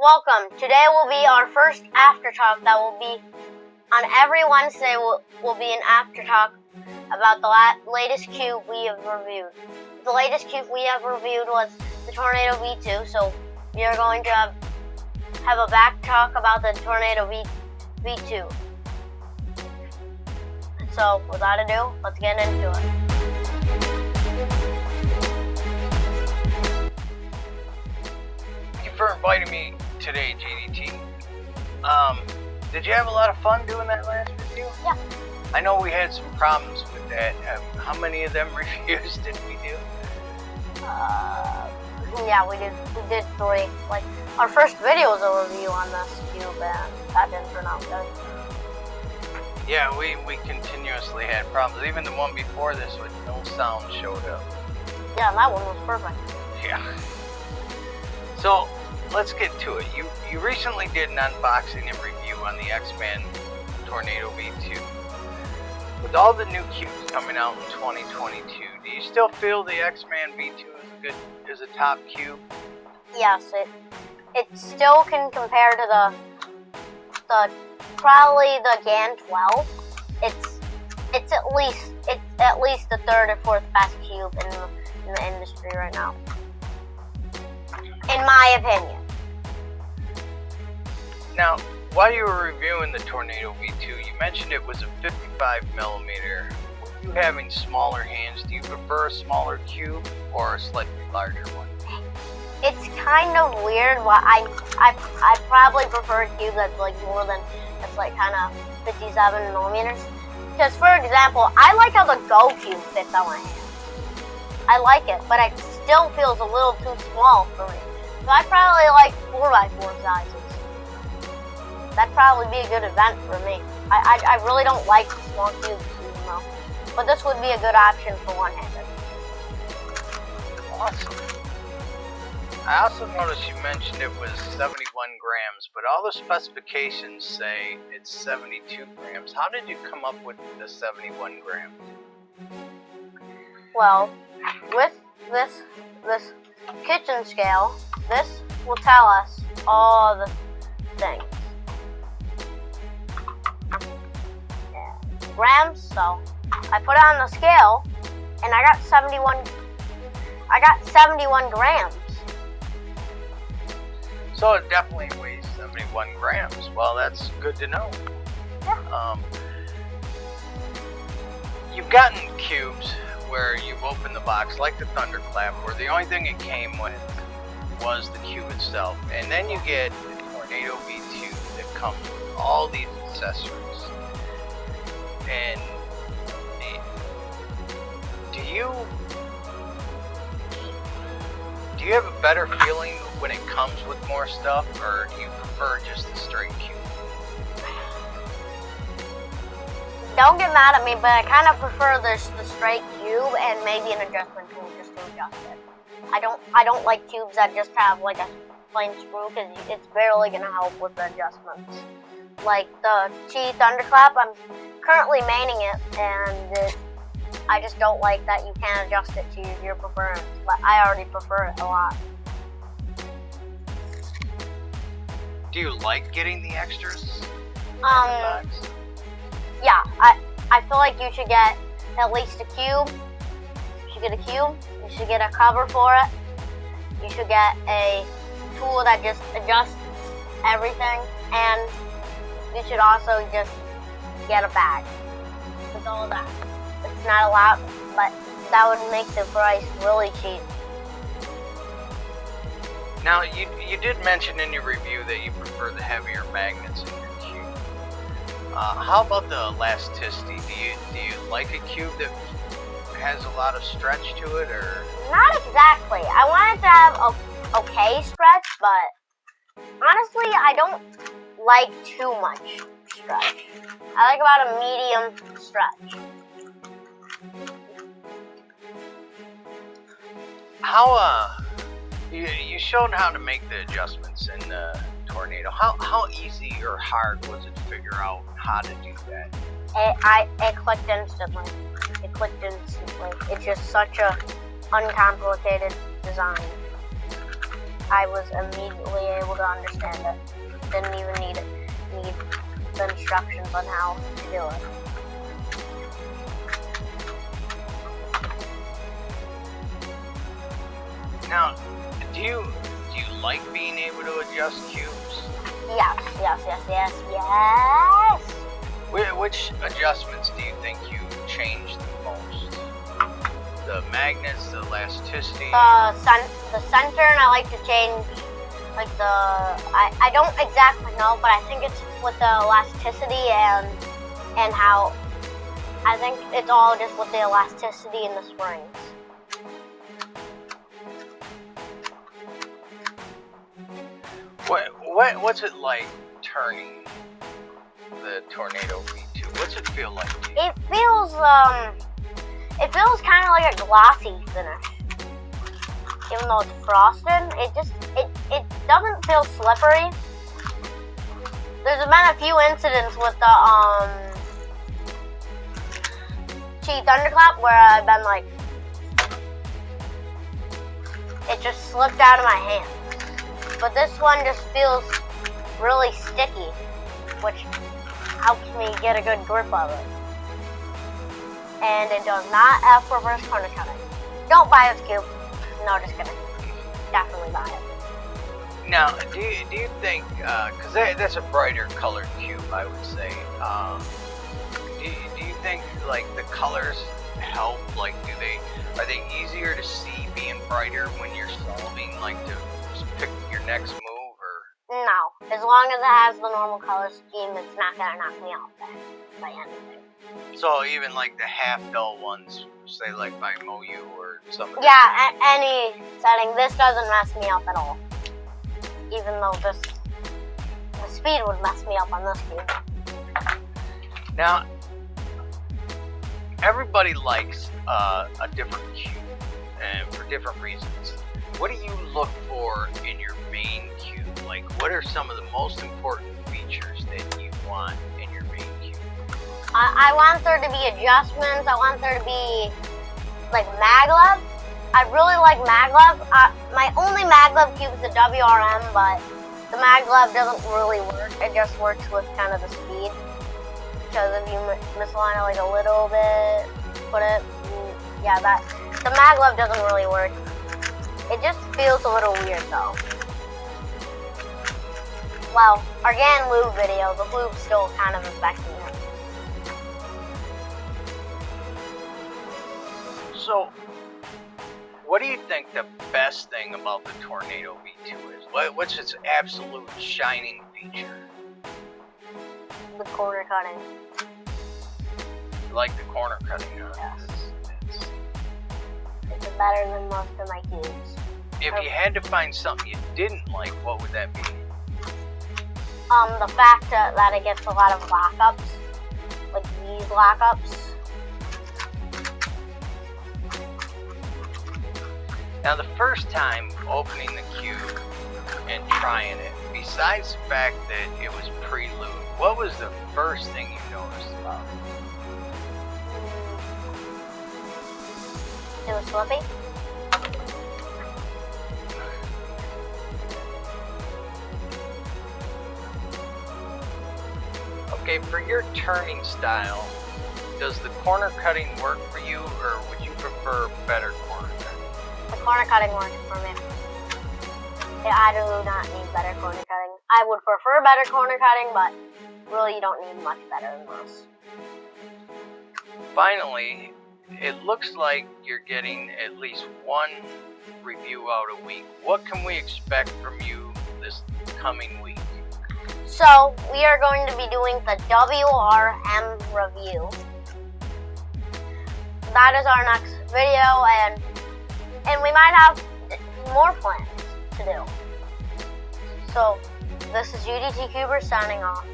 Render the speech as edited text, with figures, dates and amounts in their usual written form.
Welcome. Today will be our first after talk that will be on every Wednesday. Will be an after talk about the latest cube we have reviewed. The latest cube we have reviewed was the Tornado V2, so we are going to have a back talk about the Tornado V2. So without ado, let's get into it. Thank you for inviting me today, GDT. Did you have a lot of fun doing that last review? Yeah. I know we had some problems with that. How many of them reviews did we do? Yeah, we did 3. Like, our first video was a review on this cube, and that didn't turn out good. Yeah, we continuously had problems. Even the one before this with no sound showed up. Yeah, that one was perfect. Yeah. So, let's get to it. You recently did an unboxing and review on the X-Man Tornado V2. With all the new cubes coming out in 2022, do you still feel the X-Man V2 is a top cube? Yes, it still can compare to the probably the GAN 12. It's at least the 3rd or 4th best cube in the industry right now, in my opinion. Now, while you were reviewing the Tornado V2, you mentioned it was a 55mm. With you having smaller hands, do you prefer a smaller cube or a slightly larger one? It's kind of weird. I probably prefer a cube that's like kind of 57mm. Because for example, I like how the Go cube fits on my hand. I like it, but it still feels a little too small for me. So I probably like 4x4 sizes. That'd probably be a good event for me. I really don't like small cubes, even though. But this would be a good option for one-handed. Awesome. I also noticed you mentioned it was 71 grams, but all the specifications say it's 72 grams. How did you come up with the 71 grams? Well, with this kitchen scale, this will tell us all the things. Grams, so I put it on the scale and I got 71 grams. So it definitely weighs 71 grams. Well, that's good to know. Yeah. You've gotten cubes where you've opened the box like the Thunderclap, where the only thing it came with was the cube itself, and then you get the Tornado V2 that comes with all these accessories. And do you have a better feeling when it comes with more stuff, or do you prefer just the straight cube? Don't get mad at me, but I kind of prefer the straight cube and maybe an adjustment tool just to adjust it. I don't like cubes that just have like a plain screw, because it's barely gonna help with the adjustments. Like the Chi Thunderclap, I'm currently maining it, and I just don't like that you can't adjust it to your preference, but I already prefer it a lot. Do you like getting the extras? Yeah, I feel like you should get at least a cube. You should get a cube. You should get a cover for it. You should get a tool that just adjusts everything, and you should also just get a bag with all of that. It's not a lot, but that would make the price really cheap. Now, you did mention in your review that you prefer the heavier magnets in your cube. How about the elasticity? Do you like a cube that has a lot of stretch to it, or? Not exactly. I want it to have a okay stretch, but honestly, I don't like too much stretch. I like about a medium stretch. You showed how to make the adjustments in the Tornado. How easy or hard was it to figure out how to do that? It clicked instantly. It's just such a uncomplicated design. I was immediately able to understand it. Didn't even need the instructions on how to do it. Now, do you like being able to adjust cubes? Yes. Which adjustments do you think you changed the most? The magnets, the elasticity? The center, and I like to change, like I don't exactly know, but I think it's with the elasticity and how, I think it's all just with the elasticity and the springs. What's it like turning the Tornado V2? What's it feel like to you? It feels kind of like a glossy finish. Even though it's frosted, it doesn't feel slippery. There's been a few incidents with the Chi Thunderclap where I've been like, it just slipped out of my hand. But this one just feels really sticky, which helps me get a good grip of it. And it does not have reverse corner cutting. Don't buy this cube. No, just kidding. Definitely buy it. Now, do you think, because that's a brighter colored cube, I would say, do you think, like, the colors help? Like, are they easier to see being brighter when you're solving, like, to pick your next move, or? No. As long as it has the normal color scheme, it's not going to knock me off by anything. So even, like, the half-dull ones, say, like, by Moyu or something? Yeah, any setting. This doesn't mess me up at all. Even though the speed would mess me up on this cube. Now, everybody likes a different cube, and for different reasons. What do you look for in your main cube? Like, what are some of the most important features that you want in your main cube? I want there to be adjustments. I want there to be, like, maglev. I really like maglev. My only maglev cube is the WRM, but the maglev doesn't really work. It just works with kind of the speed. Because if you misalign it like a little bit, the maglev doesn't really work. It just feels a little weird though. Well, our Gan Lube video, the lube's still kind of affecting it. So, what do you think the best thing about the Tornado V2 is? What's its absolute shining feature? The corner cutting. You like the corner cutting, huh? Yes. It's better than most of my cubes. If you had to find something you didn't like, what would that be? The fact that it gets a lot of lockups. Like these lockups. Now, the first time opening the cube and trying it, besides the fact that it was pre-lubed, what was the first thing you noticed about it? It was flippy. Okay, for your turning style, does the corner cutting work for you, or would you prefer better corner cutting? The corner cutting works for me. I do not need better corner cutting. I would prefer better corner cutting, but really you don't need much better than this. Finally, it looks like you're getting at least one review out a week. What can we expect from you this coming week? So, we are going to be doing the WRM review. That is our next video, and we might have more plans to do. So, this is GDT Cuber signing off.